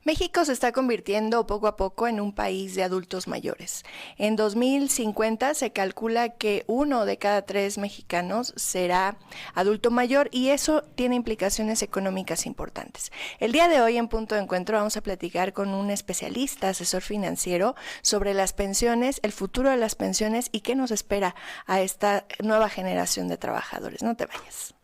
México se está convirtiendo poco a poco en un país de adultos mayores. En 2050 se calcula que 1 de cada 3 mexicanos será adulto mayor y eso tiene implicaciones económicas importantes. El día de hoy en Punto de Encuentro vamos a platicar con un especialista, asesor financiero, sobre las pensiones, el futuro de las pensiones y qué nos espera a esta nueva generación de trabajadores. No te vayas.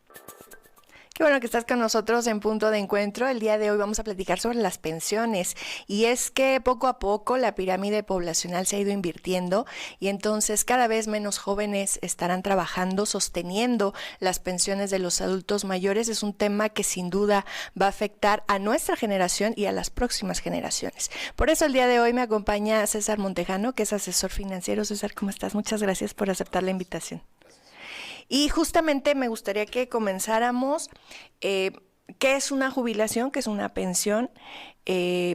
Qué bueno que estás con nosotros en Punto de Encuentro. El día de hoy vamos a platicar sobre las pensiones y es que poco a poco la pirámide poblacional se ha ido invirtiendo y entonces cada vez menos jóvenes estarán trabajando, sosteniendo las pensiones de los adultos mayores. Es un tema que sin duda va a afectar a nuestra generación y a las próximas generaciones. Por eso el día de hoy me acompaña César Montejano, que es asesor financiero. César, ¿cómo estás? Muchas gracias por aceptar la invitación. Y justamente me gustaría que comenzáramos, ¿qué es una jubilación? ¿Qué es una pensión?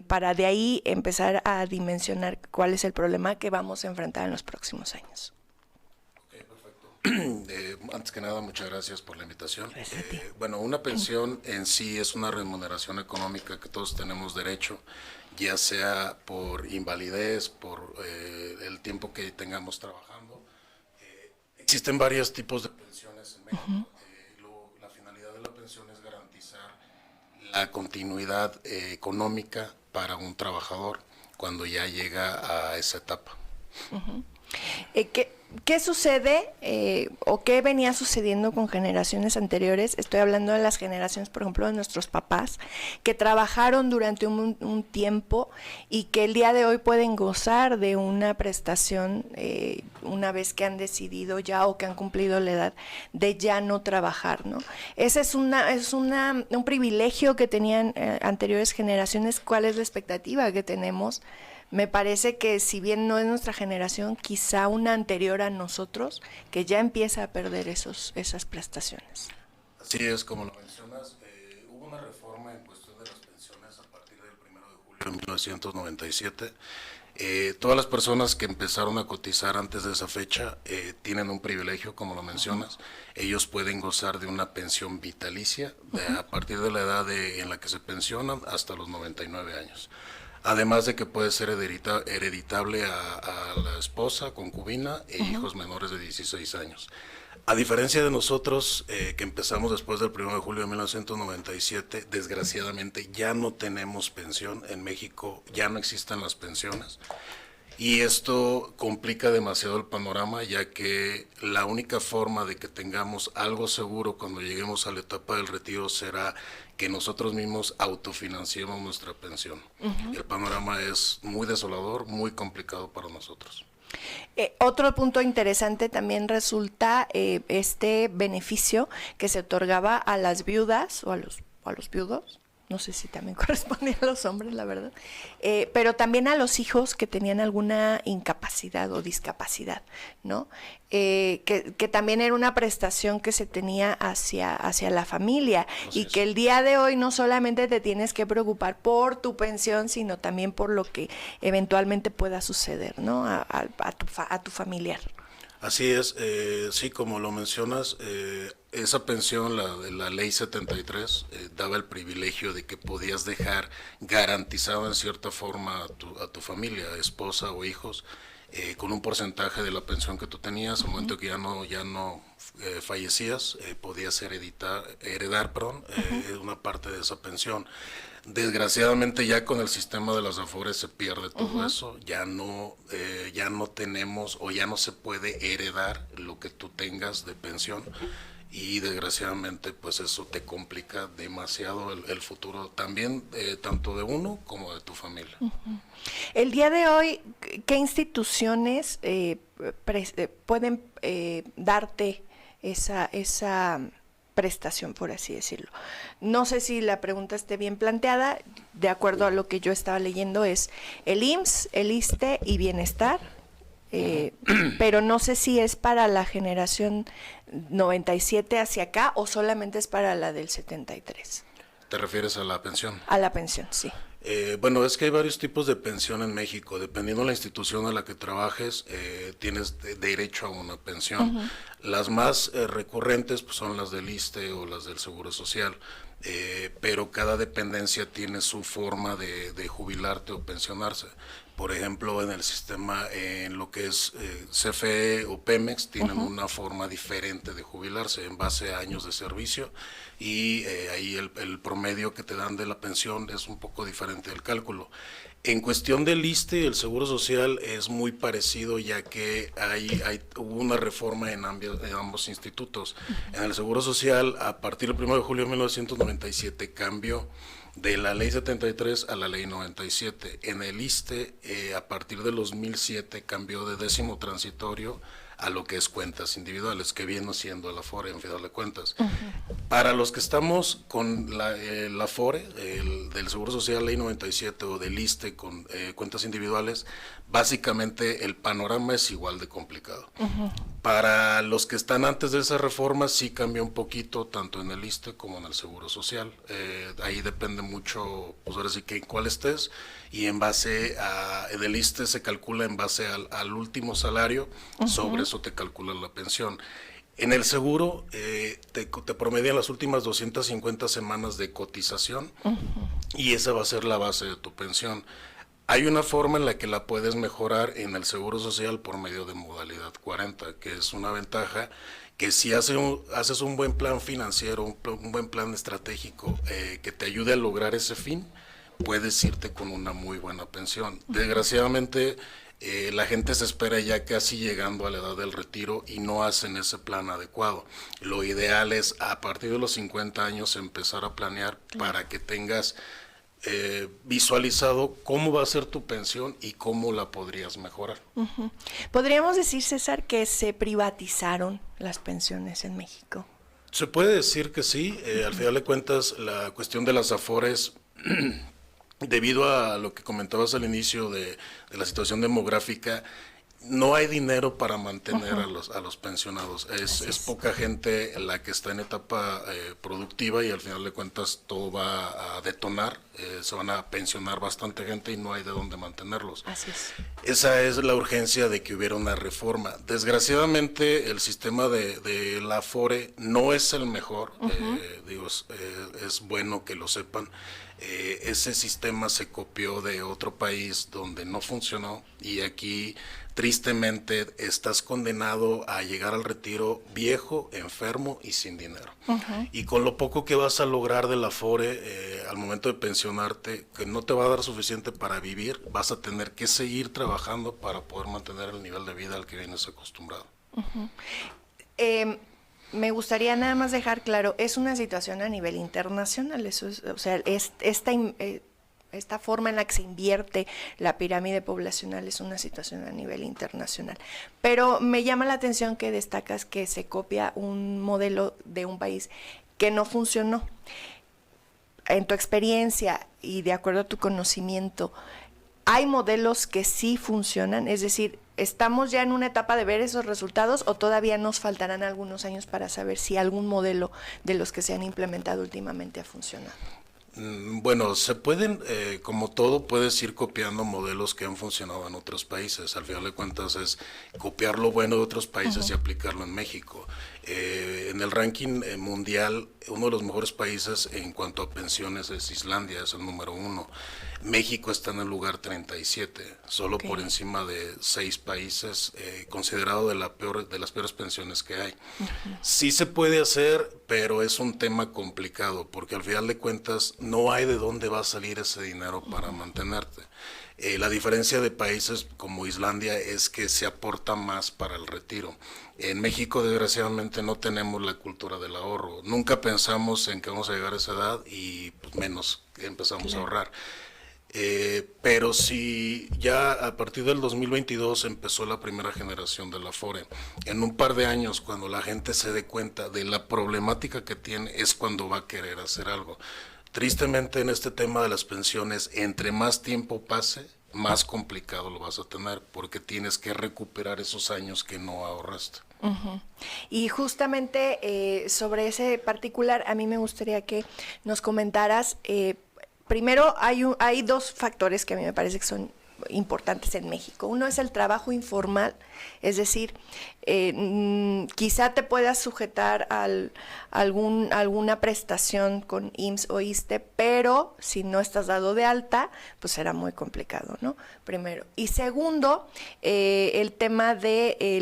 Para de ahí empezar a dimensionar cuál es el problema que vamos a enfrentar en los próximos años. Ok, perfecto. Antes que nada, muchas gracias por la invitación. Bueno, una pensión en sí es una remuneración económica que todos tenemos derecho, ya sea por invalidez, por el tiempo que tengamos trabajando. Existen varios tipos de pensiones en México. La finalidad de la pensión es garantizar la continuidad económica para un trabajador cuando ya llega a esa etapa. ¿Qué sucede o qué venía sucediendo con generaciones anteriores? Estoy hablando de las generaciones, por ejemplo, de nuestros papás, que trabajaron durante un tiempo y que el día de hoy pueden gozar de una prestación una vez que han decidido ya o que han cumplido la edad de ya no trabajar, ¿no? Ese es un privilegio que tenían anteriores generaciones. ¿Cuál es la expectativa que tenemos? Me parece que si bien no es nuestra generación, quizá una anterior a nosotros, que ya empieza a perder esas prestaciones. Así es, como lo mencionas, hubo una reforma en cuestión de las pensiones a partir del 1 de julio de 1997. Todas las personas que empezaron a cotizar antes de esa fecha tienen un privilegio, como lo mencionas. Ellos pueden gozar de una pensión vitalicia a partir de la edad en la que se pensionan hasta los 99 años. Además de que puede ser hereditable a la esposa, concubina e hijos menores de 16 años. A diferencia de nosotros, que empezamos después del 1 de julio de 1997, desgraciadamente ya no tenemos pensión. En México ya no existen las pensiones. Y esto complica demasiado el panorama, ya que la única forma de que tengamos algo seguro cuando lleguemos a la etapa del retiro será que nosotros mismos autofinanciemos nuestra pensión. El panorama es muy desolador, muy complicado para nosotros. Otro punto interesante también resulta este beneficio que se otorgaba a las viudas o a los viudos. No sé si también correspondía a los hombres, la verdad, pero también a los hijos que tenían alguna incapacidad o discapacidad, ¿no? Que también era una prestación que se tenía hacia la familia. Así y es. Que el día de hoy no solamente te tienes que preocupar por tu pensión, sino también por lo que eventualmente pueda suceder, ¿no? A tu familiar. Así es, sí, como lo mencionas, esa pensión, la ley 73, daba el privilegio de que podías dejar garantizado en cierta forma a tu familia, esposa o hijos, con un porcentaje de la pensión que tú tenías. Al momento que ya no fallecías, podías heredar una parte de esa pensión. Desgraciadamente ya con el sistema de las AFORES se pierde todo eso, ya no tenemos o ya no se puede heredar lo que tú tengas de pensión y desgraciadamente pues eso te complica demasiado el futuro también, tanto de uno como de tu familia. El día de hoy, ¿qué instituciones pueden darte esa prestación, por así decirlo? No sé si la pregunta esté bien planteada. De acuerdo a lo que yo estaba leyendo, es el IMSS, el ISSSTE y Bienestar, pero no sé si es para la generación 97 hacia acá o solamente es para la del 73. ¿Te refieres a la pensión? A la pensión, sí. Bueno, es que hay varios tipos de pensión en México. Dependiendo de la institución en la que trabajes, tienes derecho a una pensión. Las más recurrentes pues, son las del ISSSTE o las del Seguro Social. pero cada dependencia tiene su forma de jubilarte o pensionarse. Por ejemplo, en el sistema, en lo que es CFE o Pemex, tienen una forma diferente de jubilarse en base a años de servicio y ahí el promedio que te dan de la pensión es un poco diferente del cálculo. En cuestión del ISSSTE, el Seguro Social es muy parecido, ya que hubo una reforma en ambos institutos. En el Seguro Social, a partir del 1 de julio de 1997, cambió de la Ley 73 a la Ley 97. En el ISSSTE, a partir de 2007, cambió de décimo transitorio a lo que es cuentas individuales, que viene siendo el Afore en final de cuentas. Para los que estamos con la Afore, del Seguro Social Ley 97 o del ISSSTE con cuentas individuales, básicamente el panorama es igual de complicado. Para los que están antes de esa reforma sí cambia un poquito, tanto en el ISSSTE como en el Seguro Social. Ahí depende mucho, pues ahora sí que en cuál estés, y en base en el ISSSTE se calcula en base al último salario, sobre eso te calcula la pensión. En el seguro te promedian las últimas 250 semanas de cotización y esa va a ser la base de tu pensión. Hay una forma en la que la puedes mejorar en el Seguro Social por medio de modalidad 40, que es una ventaja que si haces un buen plan financiero, un buen plan estratégico que te ayude a lograr ese fin, puedes irte con una muy buena pensión. Desgraciadamente, la gente se espera ya casi llegando a la edad del retiro y no hacen ese plan adecuado. Lo ideal es a partir de los 50 años empezar a planear para que tengas visualizado cómo va a ser tu pensión y cómo la podrías mejorar. ¿Podríamos decir, César, que se privatizaron las pensiones en México? Se puede decir que sí. Al final de cuentas, la cuestión de las afores debido a lo que comentabas al inicio de la situación demográfica, no hay dinero para mantener a los pensionados. Es poca gente la que está en etapa productiva y al final de cuentas todo va a detonar. Se van a pensionar bastante gente y no hay de dónde mantenerlos. Así es. Esa es la urgencia de que hubiera una reforma. Desgraciadamente el sistema de la Afore no es el mejor. Es bueno que lo sepan. Ese sistema se copió de otro país donde no funcionó y aquí tristemente estás condenado a llegar al retiro viejo, enfermo y sin dinero. Y con lo poco que vas a lograr de la Afore al momento de pensionarte, que no te va a dar suficiente para vivir, vas a tener que seguir trabajando para poder mantener el nivel de vida al que vienes acostumbrado. Me gustaría nada más dejar claro, es una situación a nivel internacional, eso es, o sea, esta forma en la que se invierte la pirámide poblacional es una situación a nivel internacional. Pero me llama la atención que destacas que se copia un modelo de un país que no funcionó. En tu experiencia y de acuerdo a tu conocimiento, ¿hay modelos que sí funcionan? Es decir, ¿estamos ya en una etapa de ver esos resultados o todavía nos faltarán algunos años para saber si algún modelo de los que se han implementado últimamente ha funcionado? Bueno, se pueden, como todo, puedes ir copiando modelos que han funcionado en otros países. Al final de cuentas es copiar lo bueno de otros países y aplicarlo en México. En el ranking mundial, uno de los mejores países en cuanto a pensiones es Islandia, es el número 1. México está en el lugar 37, solo por encima de 6 países, considerado de las peores pensiones que hay. Sí se puede hacer, pero es un tema complicado, porque al final de cuentas no hay de dónde va a salir ese dinero para mantenerte. La diferencia de países como Islandia es que se aporta más para el retiro. En México, desgraciadamente, no tenemos la cultura del ahorro. Nunca pensamos en que vamos a llegar a esa edad y pues, menos empezamos a ahorrar. Pero si ya a partir del 2022 empezó la primera generación de la Afore, en un par de años, cuando la gente se dé cuenta de la problemática que tiene, es cuando va a querer hacer algo. Tristemente, en este tema de las pensiones, entre más tiempo pase, más complicado lo vas a tener, porque tienes que recuperar esos años que no ahorraste. Y justamente sobre ese particular, a mí me gustaría que nos comentaras, primero hay 2 factores que a mí me parece que son importantes en México. Uno es el trabajo informal, es decir, quizá te puedas sujetar alguna prestación con IMSS o ISSSTE, pero si no estás dado de alta, pues será muy complicado, ¿no? Primero. Y segundo, el tema de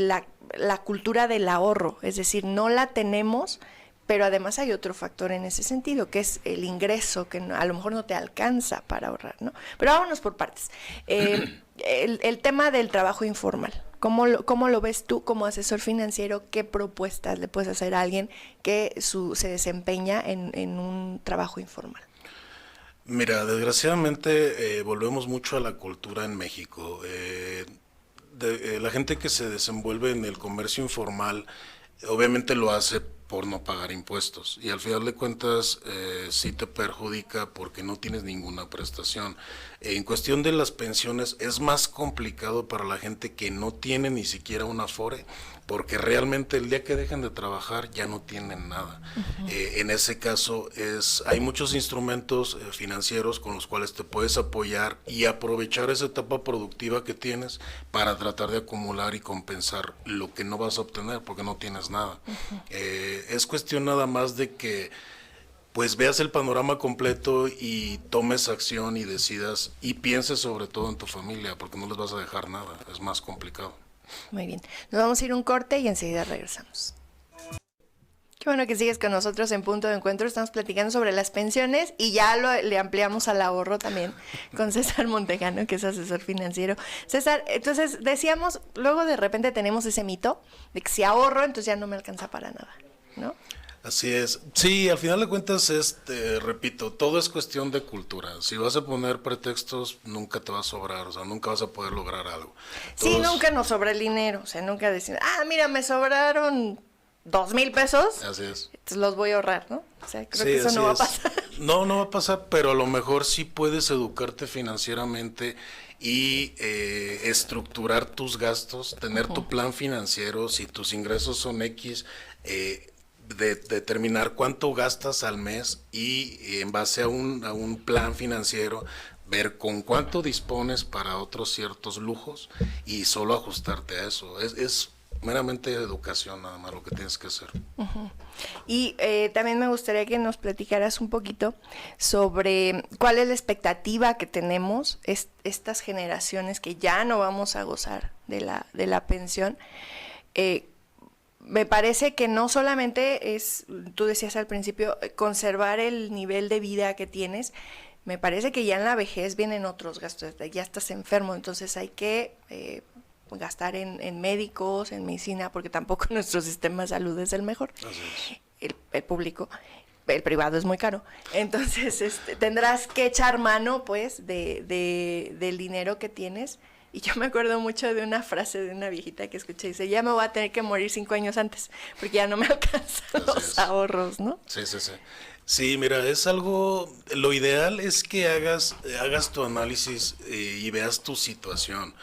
la cultura del ahorro, es decir, no la tenemos, pero además hay otro factor en ese sentido, que es el ingreso, que a lo mejor no te alcanza para ahorrar, ¿no? Pero vámonos por partes. El tema del trabajo informal, ¿cómo lo ves tú como asesor financiero? ¿Qué propuestas le puedes hacer a alguien que se desempeña en un trabajo informal? Mira, desgraciadamente volvemos mucho a la cultura en México. La gente que se desenvuelve en el comercio informal obviamente lo hace por no pagar impuestos y al final de cuentas sí te perjudica porque no tienes ninguna prestación. En cuestión de las pensiones es más complicado para la gente que no tiene ni siquiera un Afore, porque realmente el día que dejen de trabajar ya no tienen nada. En ese caso hay muchos instrumentos financieros con los cuales te puedes apoyar y aprovechar esa etapa productiva que tienes para tratar de acumular y compensar lo que no vas a obtener porque no tienes nada. Es cuestión nada más de que pues veas el panorama completo y tomes acción y decidas y pienses sobre todo en tu familia, porque no les vas a dejar nada, es más complicado. Muy bien, nos vamos a ir un corte y enseguida regresamos. Qué bueno que sigues con nosotros en Punto de Encuentro. Estamos platicando sobre las pensiones y ya le ampliamos al ahorro también con César Montejano, que es asesor financiero. César, entonces decíamos, luego de repente tenemos ese mito de que si ahorro, entonces ya no me alcanza para nada, ¿no? Así es. Sí, al final de cuentas, repito, todo es cuestión de cultura. Si vas a poner pretextos, nunca te va a sobrar, o sea, nunca vas a poder lograr algo. Sí, nunca nos sobra el dinero, o sea, nunca decir, mira, me sobraron 2,000 pesos. Así es. Entonces los voy a ahorrar, ¿no? O sea, creo que eso no va a pasar. No, no va a pasar, pero a lo mejor sí puedes educarte financieramente y estructurar tus gastos, tener tu plan financiero, si tus ingresos son X, determinar cuánto gastas al mes y en base a un plan financiero ver con cuánto dispones para otros ciertos lujos y solo ajustarte a eso. Es meramente educación nada más lo que tienes que hacer. Y también me gustaría que nos platicaras un poquito sobre cuál es la expectativa que tenemos estas generaciones que ya no vamos a gozar de la pensión. Me parece que no solamente es, tú decías al principio, conservar el nivel de vida que tienes. Me parece que ya en la vejez vienen otros gastos, ya estás enfermo, entonces hay que gastar en médicos, en medicina, porque tampoco nuestro sistema de salud es el mejor. Así es. El público, el privado es muy caro. Entonces tendrás que echar mano, pues, del dinero que tienes. Y yo me acuerdo mucho de una frase de una viejita que escuché, dice, ya me voy a tener que morir 5 años antes, porque ya no me alcanzan los ahorros, ¿no? Sí. Sí, mira, es algo, lo ideal es que hagas tu análisis y veas tu situación.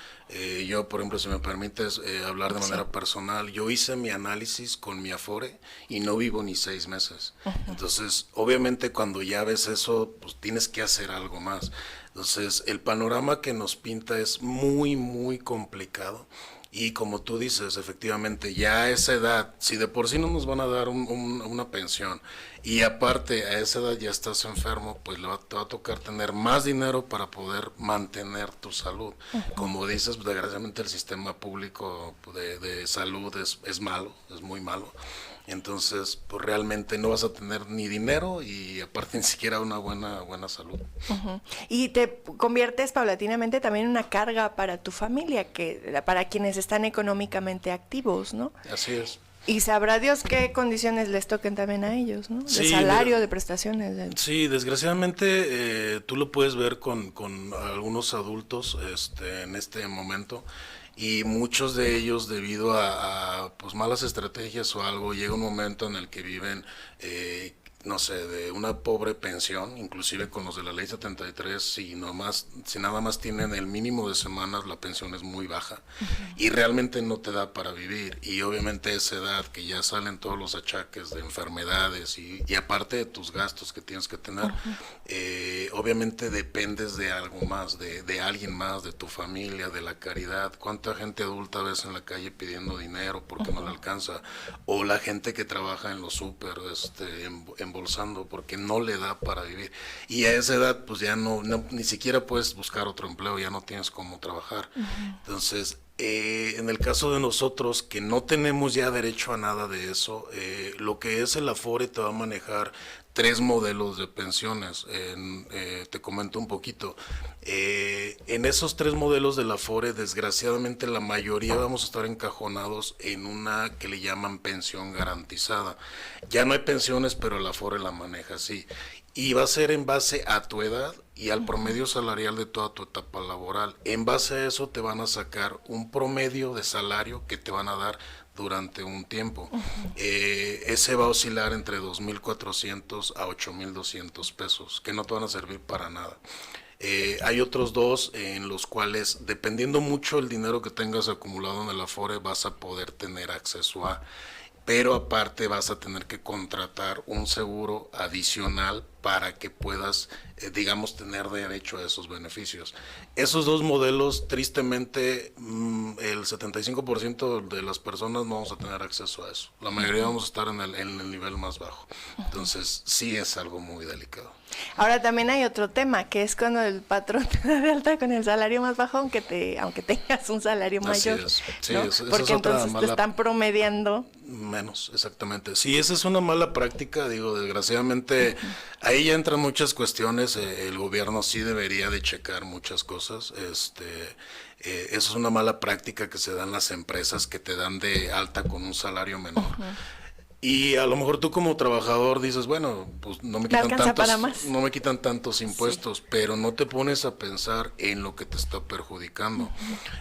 Yo, por ejemplo, si me permites hablar de manera personal, yo hice mi análisis con mi Afore y no vivo ni 6 meses. Entonces, obviamente cuando ya ves eso, pues tienes que hacer algo más. Entonces, el panorama que nos pinta es muy, muy complicado. Y como tú dices, efectivamente, ya a esa edad, si de por sí no nos van a dar una pensión y aparte a esa edad ya estás enfermo, pues te va a tocar tener más dinero para poder mantener tu salud. Como dices, desgraciadamente el sistema público de salud es malo, es muy malo. Entonces, pues realmente no vas a tener ni dinero y aparte ni siquiera una buena salud. Y te conviertes paulatinamente también en una carga para tu familia, para quienes están económicamente activos, ¿no? Así es. Y sabrá Dios qué condiciones les toquen también a ellos, ¿no? De salario, de prestaciones. Sí, desgraciadamente tú lo puedes ver con algunos adultos en este momento. Y muchos de ellos, debido a pues malas estrategias o algo, llega un momento en el que viven no sé, de una pobre pensión, inclusive con los de la ley 73, si nada más tienen el mínimo de semanas, la pensión es muy baja y realmente no te da para vivir. Y obviamente a esa edad que ya salen todos los achaques de enfermedades y aparte de tus gastos que tienes que tener, obviamente dependes de algo más, de alguien más, de tu familia, de la caridad. ¿Cuánta gente adulta ves en la calle pidiendo dinero porque no le alcanza? O la gente que trabaja en los súper, embolsando porque no le da para vivir. Y a esa edad pues ya ni siquiera puedes buscar otro empleo, ya no tienes cómo trabajar. Entonces, en el caso de nosotros que no tenemos ya derecho a nada de eso, lo que es el Afore te va a manejar 3 modelos de pensiones. Te comento un poquito. En esos 3 modelos del Afore, desgraciadamente la mayoría vamos a estar encajonados en una que le llaman pensión garantizada. Ya no hay pensiones, pero el Afore la maneja así. Y va a ser en base a tu edad y al promedio salarial de toda tu etapa laboral. En base a eso te van a sacar un promedio de salario que te van a dar durante un tiempo. Ese va a oscilar entre 2.400 a 8.200 pesos, que no te van a servir para nada. Hay otros 2 en los cuales, dependiendo mucho el dinero que tengas acumulado en el Afore, vas a poder tener acceso a, pero aparte vas a tener que contratar un seguro adicional para que puedas, digamos, tener derecho a esos beneficios. Esos 2 modelos, tristemente, el 75% de las personas no vamos a tener acceso a eso. La mayoría vamos a estar en el nivel más bajo. Entonces, sí es algo muy delicado. Ahora también hay otro tema, que es cuando el patrón te da de alta con el salario más bajo, aunque tengas un salario mayor. Así es. Sí, ¿no? Porque entonces te están promediando menos, exactamente. Sí, esa es una mala práctica, digo, desgraciadamente, ahí ya entran muchas cuestiones, el gobierno sí debería de checar muchas cosas, eso es una mala práctica que se dan las empresas que te dan de alta con un salario menor. Y a lo mejor tú como trabajador dices, bueno, pues no me quitan tantos impuestos, sí, pero no te pones a pensar en lo que te está perjudicando.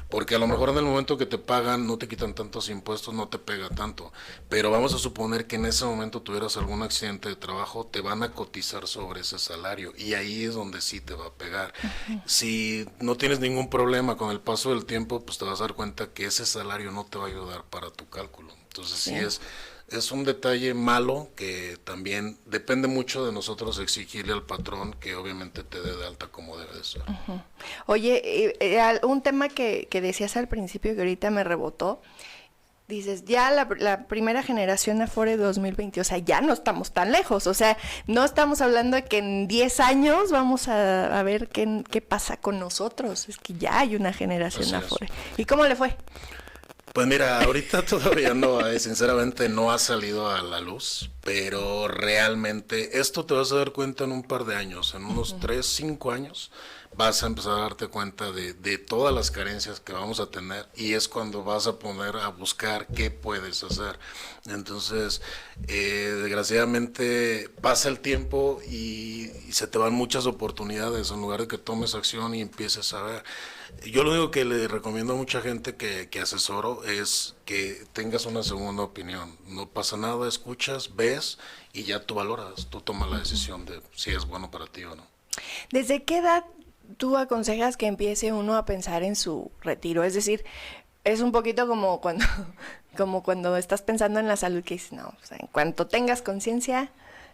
Porque a lo mejor en el momento que te pagan no te quitan tantos impuestos, no te pega tanto. Pero vamos a suponer que en ese momento tuvieras algún accidente de trabajo, te van a cotizar sobre ese salario y ahí es donde sí te va a pegar. Si no tienes ningún problema con el paso del tiempo, pues te vas a dar cuenta que ese salario no te va a ayudar para tu cálculo. Entonces sí es un detalle malo que también depende mucho de nosotros exigirle al patrón que obviamente te dé de alta como debe de ser. Oye, un tema que decías al principio que ahorita me rebotó, dices, ya la primera generación Afore 2020, o sea, ya no estamos tan lejos, o sea, no estamos hablando de que en 10 años vamos a ver qué pasa con nosotros, es que ya hay una generación Afore. ¿Y cómo le fue? Pues mira, ahorita todavía sinceramente no ha salido a la luz, pero realmente esto te vas a dar cuenta en un par de años, en unos 3, 5 años, vas a empezar a darte cuenta de todas las carencias que vamos a tener y es cuando vas a poner a buscar qué puedes hacer. Entonces, desgraciadamente pasa el tiempo y se te van muchas oportunidades en lugar de que tomes acción y empieces a ver. Yo lo único que le recomiendo a mucha gente que asesoro es que tengas una segunda opinión. No pasa nada, escuchas, ves y ya tú valoras, tú tomas la decisión de si es bueno para ti o no. ¿Desde qué edad tú aconsejas que empiece uno a pensar en su retiro? Es decir, es un poquito como cuando estás pensando en la salud, que dices, no, o sea, en cuanto tengas conciencia,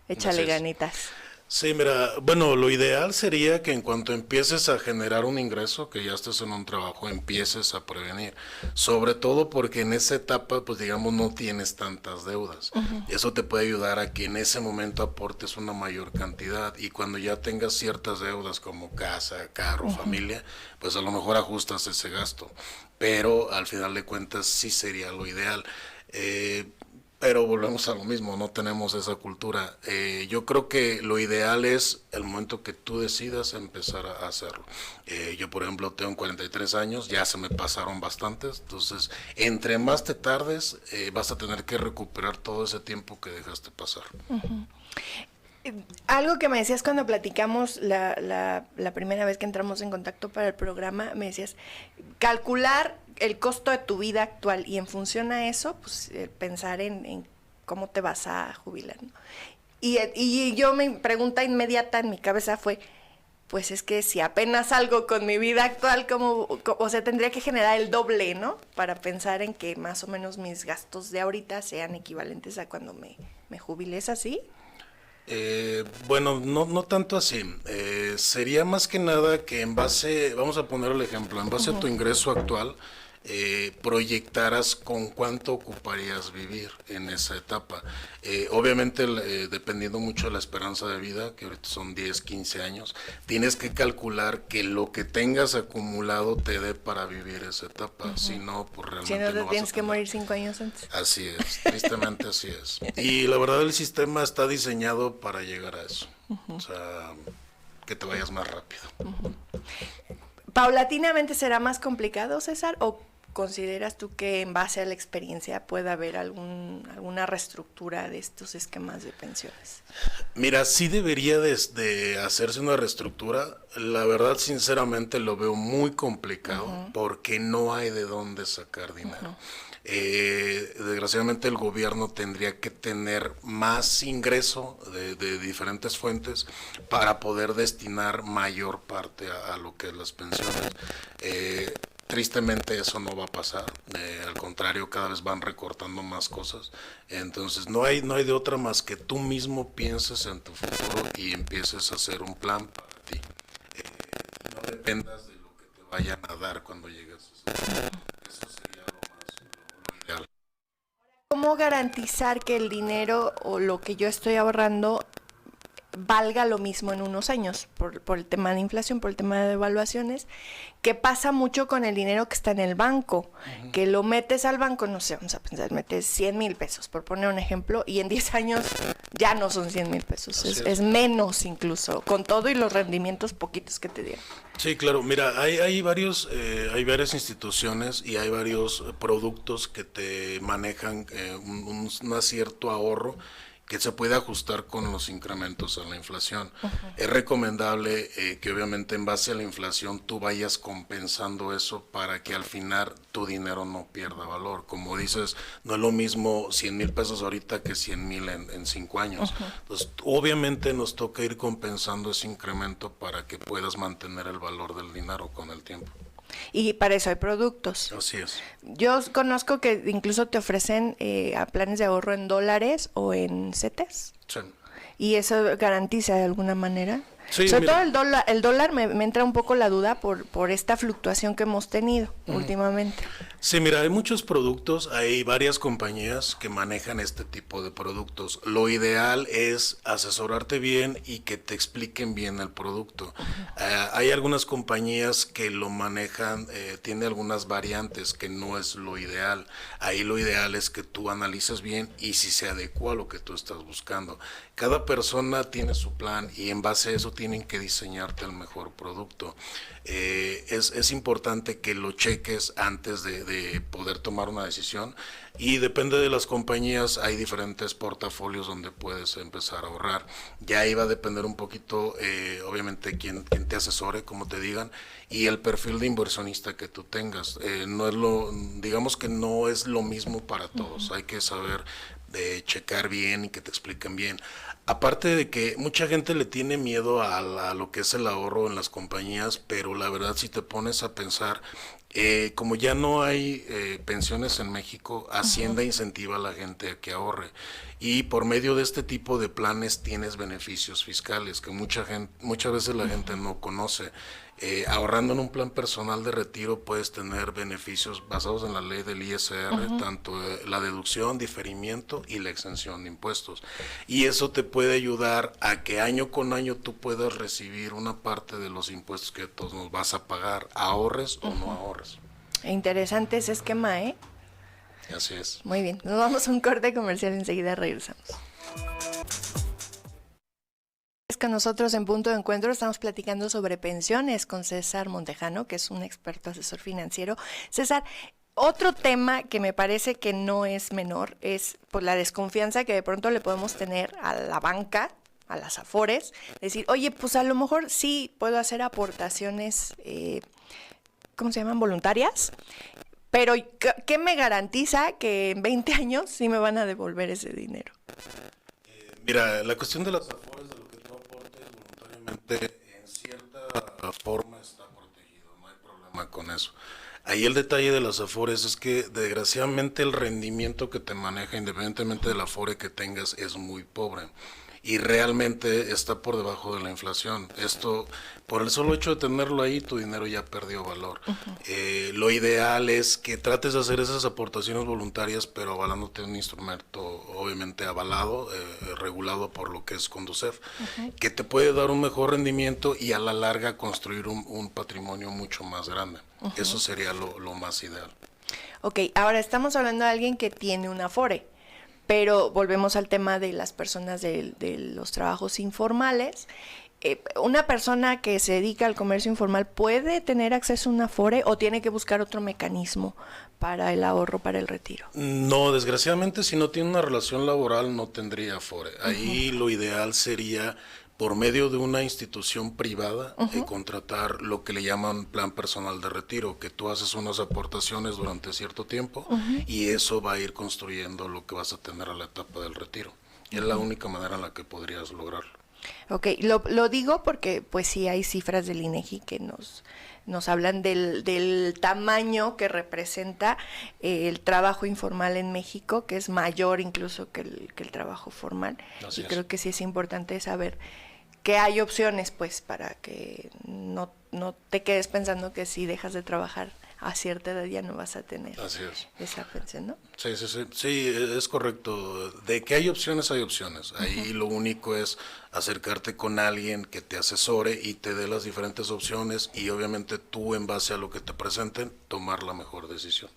échale ganitas. Sí, mira, bueno, lo ideal sería que en cuanto empieces a generar un ingreso, que ya estés en un trabajo, empieces a prevenir. Sobre todo porque en esa etapa, pues digamos, no tienes tantas deudas. Eso te puede ayudar a que en ese momento aportes una mayor cantidad y cuando ya tengas ciertas deudas como casa, carro, familia, pues a lo mejor ajustas ese gasto. Pero al final de cuentas sí sería lo ideal. Pero volvemos a lo mismo, no tenemos esa cultura. Yo creo que lo ideal es el momento que tú decidas empezar a hacerlo. Yo, por ejemplo, tengo 43 años, ya se me pasaron bastantes, entonces, entre más te tardes, vas a tener que recuperar todo ese tiempo que dejaste pasar. Algo que me decías cuando platicamos la primera vez que entramos en contacto para el programa, me decías, calcular el costo de tu vida actual y en función a eso, pues pensar en cómo te vas a jubilar, ¿no? Y yo, mi pregunta inmediata en mi cabeza fue, pues es que si apenas salgo con mi vida actual, o sea, tendría que generar el doble, ¿no? Para pensar en que más o menos mis gastos de ahorita sean equivalentes a cuando me jubile. ¿Es así? Bueno, no tanto así. Sería más que nada que en base, vamos a poner el ejemplo, en base a tu ingreso actual, proyectaras con cuánto ocuparías vivir en esa etapa. Obviamente, dependiendo mucho de la esperanza de vida, que ahorita son 10, 15 años, tienes que calcular que lo que tengas acumulado te dé para vivir esa etapa. Si no, pues realmente Si no, te no vas tienes a que tener. morir 5 años antes. Así es, tristemente así es. Y la verdad el sistema está diseñado para llegar a eso. O sea, que te vayas más rápido. ¿Paulatinamente será más complicado, César? ¿O consideras tú que en base a la experiencia puede haber alguna reestructura de estos esquemas de pensiones? Mira, sí debería de hacerse una reestructura. La verdad, sinceramente, lo veo muy complicado porque no hay de dónde sacar dinero. Desgraciadamente el gobierno tendría que tener más ingreso de diferentes fuentes para poder destinar mayor parte a lo que es las pensiones. Tristemente eso no va a pasar, al contrario, cada vez van recortando más cosas, entonces no hay de otra más que tú mismo pienses en tu futuro y empieces a hacer un plan para ti. No dependas de lo que te vayan a dar cuando llegues a ese punto. Eso sería lo ideal. ¿Cómo garantizar que el dinero o lo que yo estoy ahorrando valga lo mismo en unos años por el tema de inflación, por el tema de devaluaciones, que pasa mucho con el dinero que está en el banco, que lo metes al banco, no sé, vamos a pensar, metes 100,000 pesos, por poner un ejemplo, y en 10 años ya no son 100,000 pesos, es menos incluso, con todo y los rendimientos poquitos que te dieron. Sí, claro. Mira, hay varias instituciones y hay varios productos que te manejan un cierto ahorro que se puede ajustar con los incrementos a la inflación. Es recomendable que obviamente en base a la inflación tú vayas compensando eso para que al final tu dinero no pierda valor. Como dices, no es lo mismo 100,000 pesos ahorita que 100,000 en 5 años. Entonces, obviamente nos toca ir compensando ese incremento para que puedas mantener el valor del dinero con el tiempo. Y para eso hay productos. Así es. Yo conozco que incluso te ofrecen a planes de ahorro en dólares o en CETES. Sí. ¿Y eso garantiza de alguna manera? Sí, Sobre mira. todo el dólar me entra un poco la duda por esta fluctuación que hemos tenido últimamente. Sí, mira, hay muchos productos, hay varias compañías que manejan este tipo de productos. Lo ideal es asesorarte bien y que te expliquen bien el producto. Hay algunas compañías que lo manejan, tiene algunas variantes que no es lo ideal. Ahí lo ideal es que tú analices bien y si se adecua a lo que tú estás buscando. Cada persona tiene su plan y en base a eso tienen que diseñarte el mejor producto. Es importante que lo cheques antes de poder tomar una decisión y depende de las compañías, hay diferentes portafolios donde puedes empezar a ahorrar. Ya iba a depender un poquito, obviamente, quién te asesore, como te digan, y el perfil de inversionista que tú tengas. No es digamos que no es lo mismo para todos, hay que saber de checar bien y que te expliquen bien. Aparte de que mucha gente le tiene miedo a lo que es el ahorro en las compañías, pero la verdad si te pones a pensar, como ya no hay pensiones en México, Hacienda incentiva a la gente a que ahorre y por medio de este tipo de planes tienes beneficios fiscales que muchas veces la gente no conoce. Ahorrando en un plan personal de retiro puedes tener beneficios basados en la ley del ISR, tanto la deducción, diferimiento y la exención de impuestos. Y eso te puede ayudar a que año con año tú puedas recibir una parte de los impuestos que todos nos vas a pagar, ahorres o no ahorres. Interesante ese esquema, ¿eh? Así es. Muy bien, nos vamos a un corte comercial, enseguida regresamos. Con nosotros en Punto de Encuentro estamos platicando sobre pensiones con César Montejano, que es un experto asesor financiero. César, otro tema que me parece que no es menor es por la desconfianza que de pronto le podemos tener a la banca, a las Afores, decir, oye, pues a lo mejor sí puedo hacer aportaciones, ¿cómo se llaman? Voluntarias, pero ¿qué me garantiza que en 20 años sí me van a devolver ese dinero? Mira, la cuestión de las afores, de lo que tú aportes voluntariamente, en cierta forma está protegido, no hay problema con eso. Ahí el detalle de las afores es que desgraciadamente el rendimiento que te maneja, independientemente del afore que tengas, es muy pobre y realmente está por debajo de la inflación. Esto, por el solo hecho de tenerlo ahí, tu dinero ya perdió valor. Lo ideal es que trates de hacer esas aportaciones voluntarias, pero avalándote un instrumento obviamente avalado, regulado por lo que es Conducef, que te puede dar un mejor rendimiento y a la larga construir un patrimonio mucho más grande. Eso sería lo más ideal. Ok, ahora estamos hablando de alguien que tiene un Afore, pero volvemos al tema de las personas de los trabajos informales. ¿Una persona que se dedica al comercio informal puede tener acceso a un Afore o tiene que buscar otro mecanismo para el ahorro, para el retiro? No, desgraciadamente si no tiene una relación laboral no tendría Afore. Ahí lo ideal sería por medio de una institución privada contratar lo que le llaman plan personal de retiro, que tú haces unas aportaciones durante cierto tiempo y eso va a ir construyendo lo que vas a tener a la etapa del retiro. Y es la única manera en la que podrías lograrlo. Ok, lo digo porque pues sí hay cifras del INEGI que nos hablan del tamaño que representa el trabajo informal en México, que es mayor incluso que el trabajo formal. Así y es. creo que sí es importante saber que hay opciones pues para que no te quedes pensando que si dejas de trabajar a cierta edad ya no vas a tener Así es. esa pensión, ¿no? Sí, sí, sí, sí, es correcto. De que hay opciones, hay opciones. Ahí lo único es acercarte con alguien que te asesore y te dé las diferentes opciones y obviamente tú en base a lo que te presenten tomar la mejor decisión.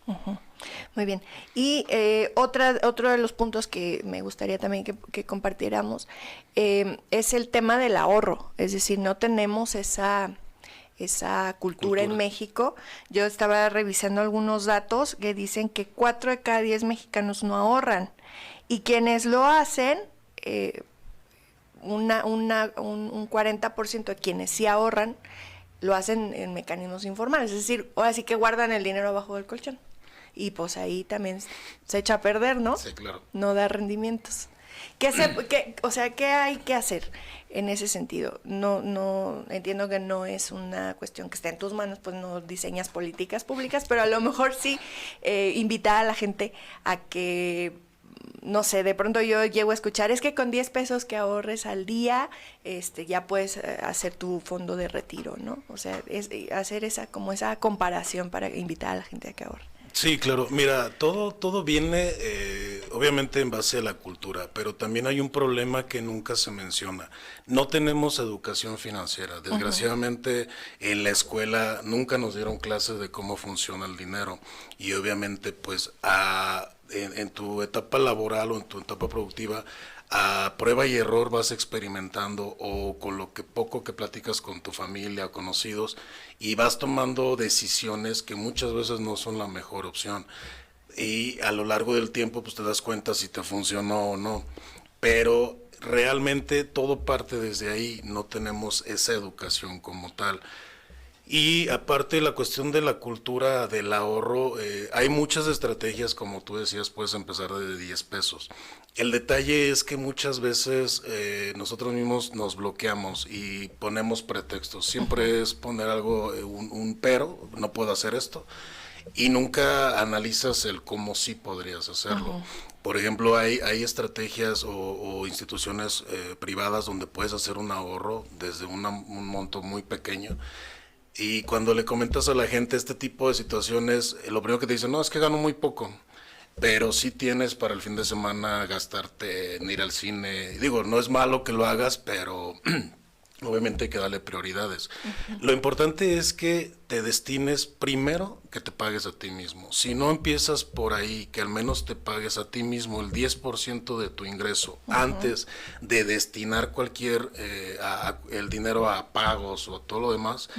Muy bien. Y otro de los puntos que me gustaría también que compartiéramos es el tema del ahorro. Es decir, no tenemos esa cultura en México. Yo estaba revisando algunos datos que dicen que 4 de cada 10 mexicanos no ahorran. Y quienes lo hacen, un 40% de quienes sí ahorran, lo hacen en mecanismos informales. Es decir, ahora sí que guardan el dinero abajo del colchón. Y pues ahí también se echa a perder, ¿no? Sí, claro. No da rendimientos. O sea, ¿qué hay que hacer en ese sentido? No entiendo que no es una cuestión que esté en tus manos, pues no diseñas políticas públicas, pero a lo mejor sí invitar a la gente a que, no sé, de pronto yo llego a escuchar, es que con 10 pesos que ahorres al día, ya puedes hacer tu fondo de retiro, ¿no? O sea, hacer esa comparación para invitar a la gente a que ahorre. Sí, claro. Mira, todo viene obviamente en base a la cultura, pero también hay un problema que nunca se menciona. No tenemos educación financiera. Desgraciadamente en la escuela nunca nos dieron clases de cómo funciona el dinero y obviamente pues en tu etapa laboral o en tu etapa productiva a prueba y error vas experimentando o con lo que poco que platicas con tu familia o conocidos y vas tomando decisiones que muchas veces no son la mejor opción y a lo largo del tiempo pues te das cuenta si te funcionó o no, pero realmente todo parte desde ahí, no tenemos esa educación como tal. Y aparte la cuestión de la cultura del ahorro, hay muchas estrategias, como tú decías, puedes empezar de 10 pesos. El detalle es que muchas veces nosotros mismos nos bloqueamos y ponemos pretextos. Siempre es poner algo, un pero, no puedo hacer esto. Y nunca analizas el cómo sí podrías hacerlo. Por ejemplo, hay estrategias o instituciones privadas donde puedes hacer un ahorro desde un monto muy pequeño. Y cuando le comentas a la gente este tipo de situaciones, lo primero que te dicen, no, es que gano muy poco, pero sí tienes para el fin de semana gastarte en ir al cine. Digo, no es malo que lo hagas, pero obviamente hay que darle prioridades. Lo importante es que te destines primero que te pagues a ti mismo. Si no empiezas por ahí, que al menos te pagues a ti mismo el 10% de tu ingreso antes de destinar cualquier el dinero a pagos o a todo lo demás,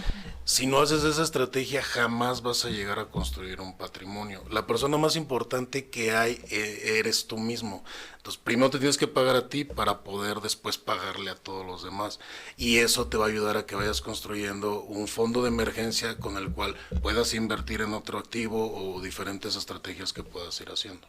si no haces esa estrategia jamás vas a llegar a construir un patrimonio. La persona más importante que hay eres tú mismo. Entonces primero te tienes que pagar a ti para poder después pagarle a todos los demás y eso te va a ayudar a que vayas construyendo un fondo de emergencia con el cual puedas invertir en otro activo o diferentes estrategias que puedas ir haciendo.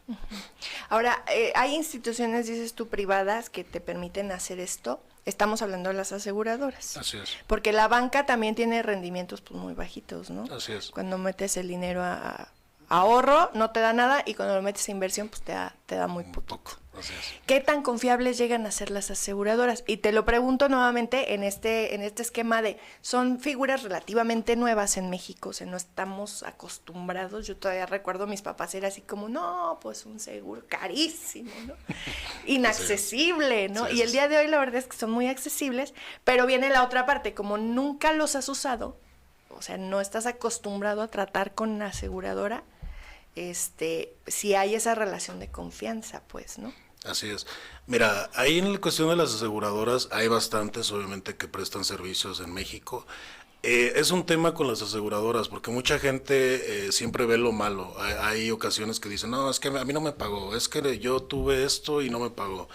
Ahora, hay instituciones, dices tú, privadas que te permiten hacer esto. Estamos hablando de las aseguradoras. Así es. Porque la banca también tiene rendimientos pues muy bajitos, ¿no? Así es. Cuando metes el dinero a ahorro, no te da nada, y cuando lo metes a inversión, pues te da muy poco. Así es. ¿Qué tan confiables llegan a ser las aseguradoras? Y te lo pregunto nuevamente en este esquema de, son figuras relativamente nuevas en México, o sea, no estamos acostumbrados. Yo todavía recuerdo, mis papás era así como, no, pues un seguro carísimo, ¿no? Inaccesible, ¿no? Sí, y el día de hoy la verdad es que son muy accesibles, pero viene la otra parte, como nunca los has usado, o sea, no estás acostumbrado a tratar con una aseguradora, si hay esa relación de confianza, pues, ¿no? Así es. Mira, ahí en la cuestión de las aseguradoras hay bastantes, obviamente, que prestan servicios en México. Es un tema con las aseguradoras, porque mucha gente siempre ve lo malo. Hay ocasiones que dicen, no, es que a mí no me pagó, es que yo tuve esto y no me pagó.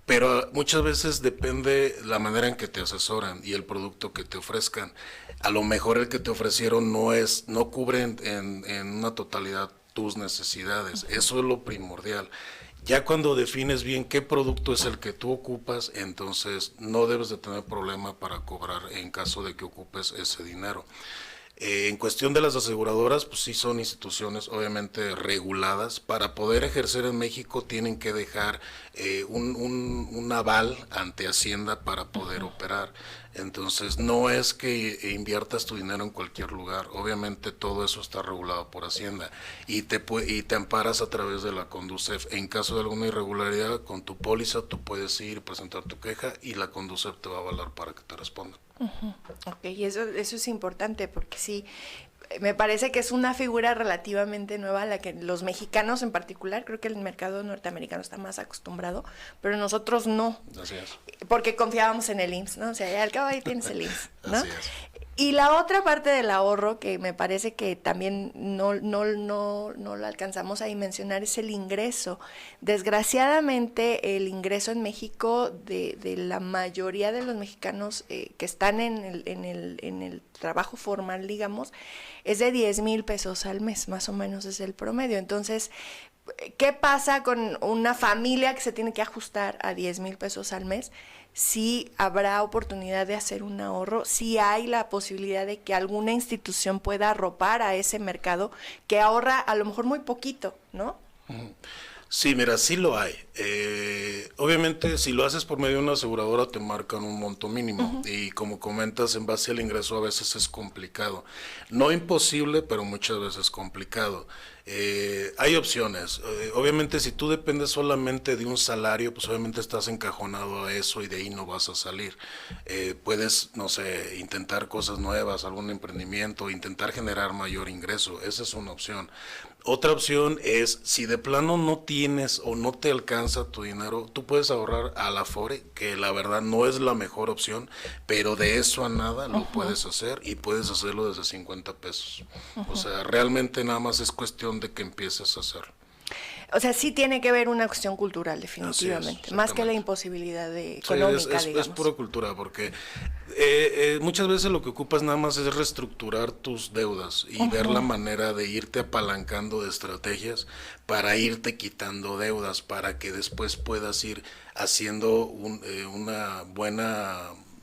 Pero muchas veces depende la manera en que te asesoran y el producto que te ofrezcan. A lo mejor el que te ofrecieron no cubre en una totalidad tus necesidades. Eso es lo primordial. Ya cuando defines bien qué producto es el que tú ocupas, entonces no debes de tener problema para cobrar en caso de que ocupes ese dinero. En cuestión de las aseguradoras, pues sí son instituciones obviamente reguladas. Para poder ejercer en México tienen que dejar un aval ante Hacienda para poder operar. Entonces no es que inviertas tu dinero en cualquier lugar, obviamente todo eso está regulado por Hacienda y te amparas a través de la Conducef. En caso de alguna irregularidad con tu póliza tú puedes ir y presentar tu queja y la Conducef te va a avalar para que te respondan. Ok, y eso es importante porque sí, me parece que es una figura relativamente nueva a la que los mexicanos en particular, creo que el mercado norteamericano está más acostumbrado, pero nosotros no. Así es. Porque confiábamos en el IMSS, ¿no? O sea, al cabo ahí tienes el IMSS, ¿no? Así es. Y la otra parte del ahorro que me parece que también no lo alcanzamos a dimensionar es el ingreso. Desgraciadamente el ingreso en México de la mayoría de los mexicanos que están en el trabajo formal, digamos, es de 10,000 pesos al mes, más o menos es el promedio. Entonces, ¿qué pasa con una familia que se tiene que ajustar a 10,000 pesos al mes? Sí habrá oportunidad de hacer un ahorro, sí hay la posibilidad de que alguna institución pueda arropar a ese mercado que ahorra a lo mejor muy poquito, ¿no? Sí, mira, sí lo hay. Obviamente, si lo haces por medio de una aseguradora, te marcan un monto mínimo. Y como comentas, en base al ingreso a veces es complicado. No imposible, pero muchas veces complicado. Hay opciones. Obviamente, si tú dependes solamente de un salario, pues obviamente estás encajonado a eso y de ahí no vas a salir. Puedes, no sé, intentar cosas nuevas, algún emprendimiento, intentar generar mayor ingreso. Esa es una opción. Otra opción es, si de plano no tienes o no te alcanza tu dinero, tú puedes ahorrar a la Afore, que la verdad no es la mejor opción, pero de eso a nada lo puedes hacer y puedes hacerlo desde 50 pesos. O sea, realmente nada más es cuestión de que empieces a hacerlo. O sea, sí tiene que ver una cuestión cultural, definitivamente, más que la imposibilidad económica, sí, digamos. es pura cultura, porque muchas veces lo que ocupas nada más es reestructurar tus deudas y ver la manera de irte apalancando de estrategias para irte quitando deudas, para que después puedas ir haciendo una buena...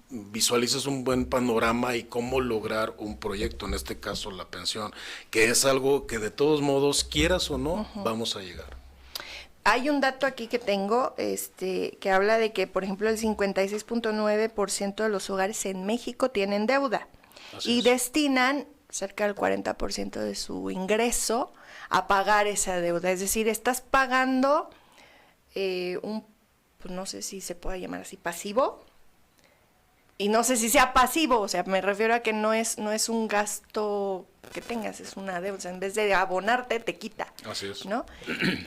visualices un buen panorama y cómo lograr un proyecto, en este caso la pensión, que es algo que de todos modos, quieras o no, vamos a llegar. Hay un dato aquí que tengo, que habla de que, por ejemplo, el 56.9% de los hogares en México tienen deuda y destinan cerca del 40% de su ingreso a pagar esa deuda. Es decir, estás pagando pues no sé si se puede llamar así, pasivo. Y no sé si sea pasivo, o sea, me refiero a que no es un gasto que tengas, es una deuda. O sea, en vez de abonarte, te quita. Así es. ¿No?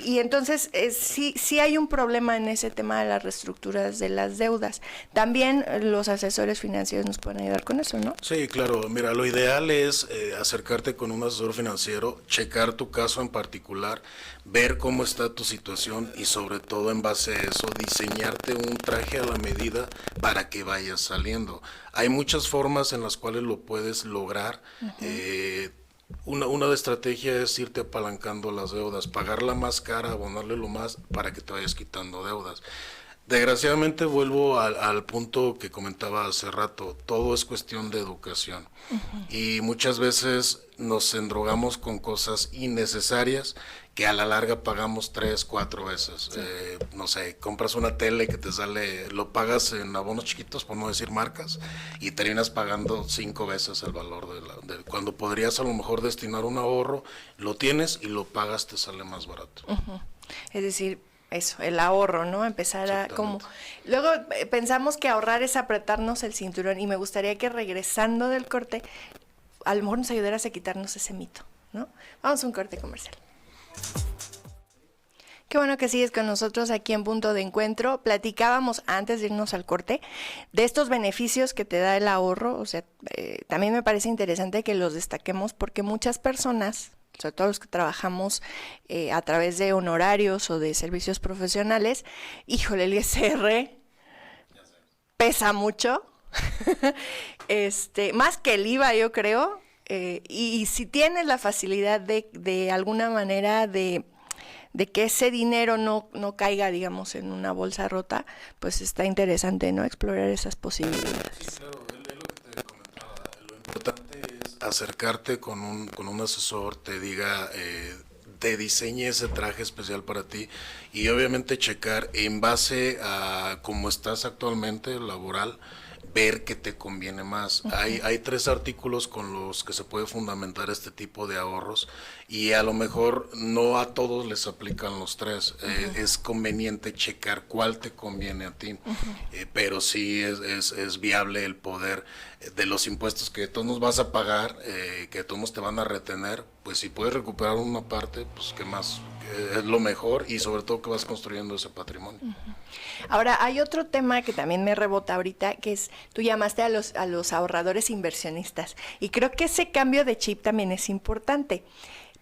Y entonces sí hay un problema en ese tema de las reestructuras de las deudas. También los asesores financieros nos pueden ayudar con eso, ¿no? Sí, claro. Mira, lo ideal es acercarte con un asesor financiero, checar tu caso en particular, ver cómo está tu situación y sobre todo en base a eso diseñarte un traje a la medida para que vayas saliendo. Hay muchas formas en las cuales lo puedes lograr. Una de estrategia es irte apalancando las deudas, pagarla más cara, abonarle lo más para que te vayas quitando deudas. Desgraciadamente vuelvo al punto que comentaba hace rato, todo es cuestión de educación y muchas veces nos endrogamos con cosas innecesarias que a la larga pagamos 3, 4 veces. Sí. No sé, compras una tele que te sale, lo pagas en abonos chiquitos, por no decir marcas, y terminas pagando 5 veces el valor cuando podrías a lo mejor destinar un ahorro, lo tienes y lo pagas, te sale más barato. Es decir, eso, el ahorro, ¿no? Empezar a como... Luego pensamos que ahorrar es apretarnos el cinturón y me gustaría que regresando del corte, a lo mejor nos ayudaras a quitarnos ese mito, ¿no? Vamos a un corte comercial. Qué bueno que sigues con nosotros aquí en Punto de Encuentro. Platicábamos antes de irnos al corte de estos beneficios que te da el ahorro. O sea, también me parece interesante que los destaquemos porque muchas personas, sobre todo los que trabajamos a través de honorarios o de servicios profesionales, híjole, el ISR pesa mucho, más que el IVA, yo creo, y si tienes la facilidad de alguna manera de que ese dinero no caiga, digamos, en una bolsa rota, pues está interesante, ¿no? Explorar esas posibilidades. Sí, claro, es lo que te comentaba. Lo importante es acercarte con un asesor, te diga, te diseñe ese traje especial para ti y obviamente checar en base a cómo estás actualmente laboral, ver qué te conviene más. Hay 3 artículos con los que se puede fundamentar este tipo de ahorros y a lo mejor no a todos les aplican los 3. Es conveniente checar cuál te conviene a ti, pero sí es viable el poder de los impuestos que todos nos vas a pagar, que todos te van a retener, pues si puedes recuperar una parte, pues qué más, es lo mejor y sobre todo que vas construyendo ese patrimonio. Ahora, hay otro tema que también me rebota ahorita, que es, tú llamaste a los ahorradores inversionistas, y creo que ese cambio de chip también es importante,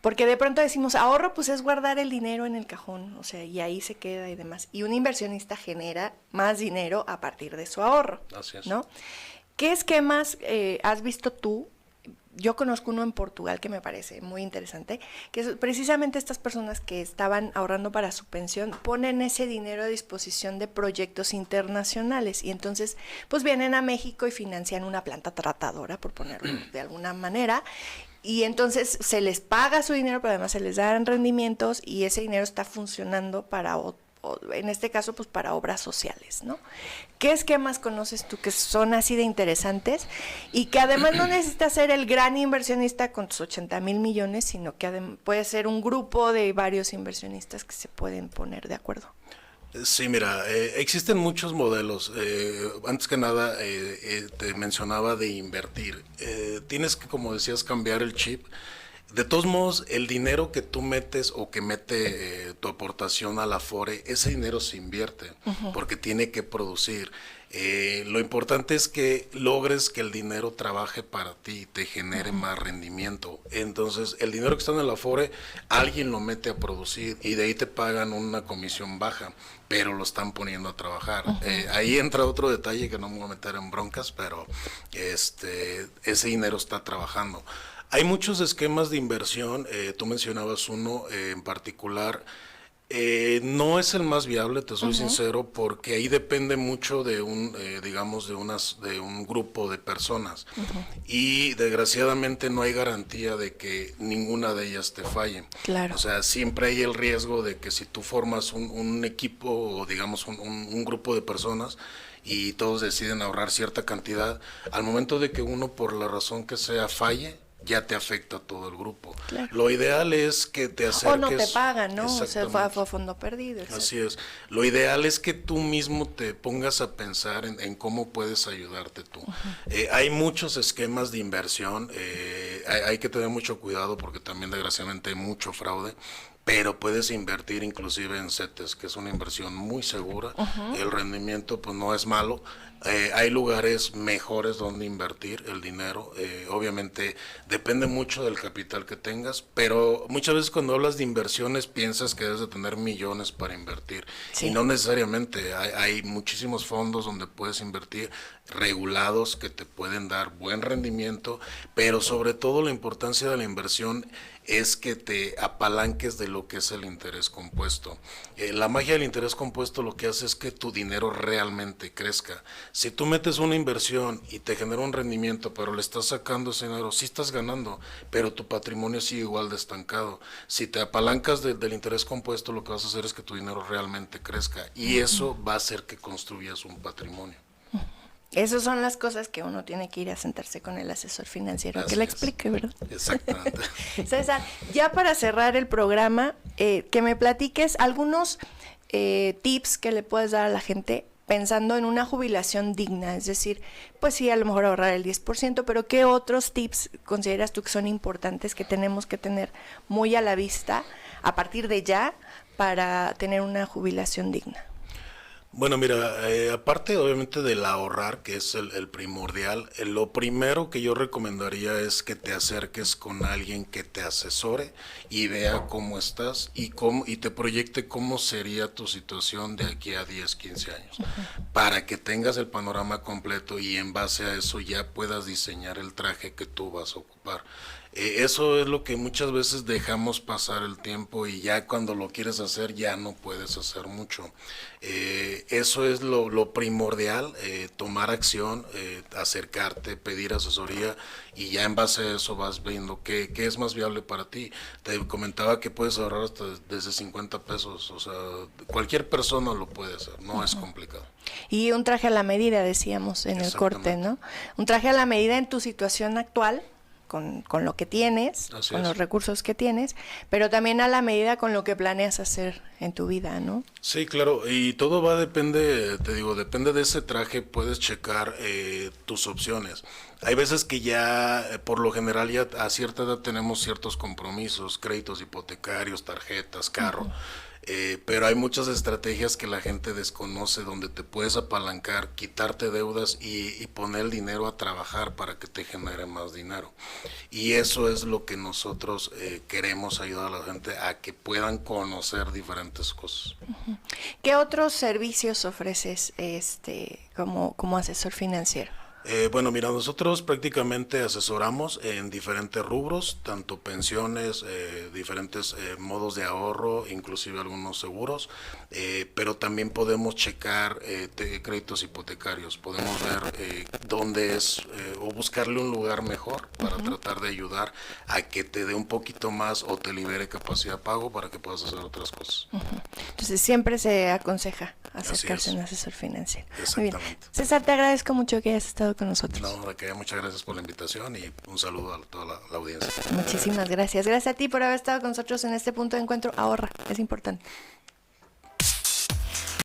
porque de pronto decimos, ahorro, pues es guardar el dinero en el cajón, o sea, y ahí se queda y demás, y un inversionista genera más dinero a partir de su ahorro, Así es. ¿no? ¿Qué esquemas has visto tú? Yo conozco uno en Portugal que me parece muy interesante, que es precisamente estas personas que estaban ahorrando para su pensión ponen ese dinero a disposición de proyectos internacionales y entonces pues vienen a México y financian una planta tratadora, por ponerlo de alguna manera, y entonces se les paga su dinero, pero además se les dan rendimientos y ese dinero está funcionando para en este caso, pues para obras sociales, ¿no? ¿Qué esquemas conoces tú que son así de interesantes y que además no necesitas ser el gran inversionista con tus 80,000 millones, sino que puede ser un grupo de varios inversionistas que se pueden poner de acuerdo? Sí, mira, existen muchos modelos. Antes que nada, te mencionaba de invertir. Tienes que, como decías, cambiar el chip. De todos modos, el dinero que tú metes o que mete tu aportación a la Afore, ese dinero se invierte porque tiene que producir. Lo importante es que logres que el dinero trabaje para ti y te genere más rendimiento. Entonces, el dinero que está en la Afore, alguien lo mete a producir y de ahí te pagan una comisión baja, pero lo están poniendo a trabajar. Ahí entra otro detalle que no me voy a meter en broncas, pero ese dinero está trabajando. Hay muchos esquemas de inversión, tú mencionabas uno en particular, no es el más viable, te soy sincero, porque ahí depende mucho de digamos, de un grupo de personas y desgraciadamente no hay garantía de que ninguna de ellas te falle. Claro. O sea, siempre hay el riesgo de que si tú formas un equipo o digamos un grupo de personas y todos deciden ahorrar cierta cantidad, al momento de que uno por la razón que sea falle, ya te afecta a todo el grupo. Claro. Lo ideal es que te acerques. O no te pagan, ¿no? O sea, fue a Exactamente. fondo perdido. Etcétera. Así es. Lo ideal es que tú mismo te pongas a pensar en cómo puedes ayudarte tú. Hay muchos esquemas de inversión, hay que tener mucho cuidado porque también desgraciadamente hay mucho fraude, pero puedes invertir inclusive en CETES, que es una inversión muy segura, el rendimiento pues no es malo. Hay lugares mejores donde invertir el dinero, obviamente depende mucho del capital que tengas, pero muchas veces cuando hablas de inversiones piensas que debes de tener millones para invertir, Sí. y no necesariamente, hay muchísimos fondos donde puedes invertir regulados que te pueden dar buen rendimiento, pero sobre todo la importancia de la inversión es que te apalanques de lo que es el interés compuesto. La magia del interés compuesto lo que hace es que tu dinero realmente crezca. Si tú metes una inversión y te genera un rendimiento, pero le estás sacando ese dinero, sí estás ganando, pero tu patrimonio sigue igual de estancado. Si te apalancas del interés compuesto, lo que vas a hacer es que tu dinero realmente crezca, y eso va a hacer que construyas un patrimonio. Esas son las cosas que uno tiene que ir a sentarse con el asesor financiero, Así que le es. explique, ¿verdad? Exactamente. César, ya para cerrar el programa, que me platiques algunos tips que le puedes dar a la gente pensando en una jubilación digna, es decir, pues sí, a lo mejor ahorrar el 10%, pero ¿qué otros tips consideras tú que son importantes que tenemos que tener muy a la vista a partir de ya para tener una jubilación digna? Bueno, mira, aparte obviamente del ahorrar, que es el primordial, lo primero que yo recomendaría es que te acerques con alguien que te asesore y vea cómo estás y te proyecte cómo sería tu situación de aquí a 10, 15 años, para que tengas el panorama completo y en base a eso ya puedas diseñar el traje que tú vas a ocupar. Eso es lo que muchas veces dejamos pasar el tiempo y ya cuando lo quieres hacer ya no puedes hacer mucho. Eso es lo primordial, tomar acción, acercarte, pedir asesoría y ya en base a eso vas viendo qué es más viable para ti. Te comentaba que puedes ahorrar hasta desde 50 pesos, o sea, cualquier persona lo puede hacer, no es complicado. Y un traje a la medida, decíamos en el corte, ¿no? Un traje a la medida en tu situación actual, con lo que tienes, Así con es. los recursos que tienes, pero también a la medida con lo que planeas hacer en tu vida, ¿no? Sí, claro, y todo va depende, te digo, depende de ese traje, puedes checar tus opciones. Hay veces que ya, por lo general, ya a cierta edad tenemos ciertos compromisos, créditos hipotecarios, tarjetas, carro. Pero hay muchas estrategias que la gente desconoce donde te puedes apalancar, quitarte deudas y poner el dinero a trabajar para que te genere más dinero. Y eso es lo que nosotros queremos ayudar a la gente a que puedan conocer diferentes cosas. ¿Qué otros servicios ofreces como asesor financiero? Bueno, mira, nosotros prácticamente asesoramos en diferentes rubros, tanto pensiones, diferentes modos de ahorro, inclusive algunos seguros, pero también podemos checar créditos hipotecarios, podemos ver dónde es o buscarle un lugar mejor para tratar de ayudar a que te dé un poquito más o te libere capacidad de pago para que puedas hacer otras cosas. Entonces siempre se aconseja acercarse a es. un asesor financiero. Muy bien. Exactamente. César, te agradezco mucho que hayas estado con nosotros. No, de que muchas gracias por la invitación y un saludo a toda la audiencia. Muchísimas gracias. Gracias a ti por haber estado con nosotros en este punto de encuentro. Ahorra, es importante.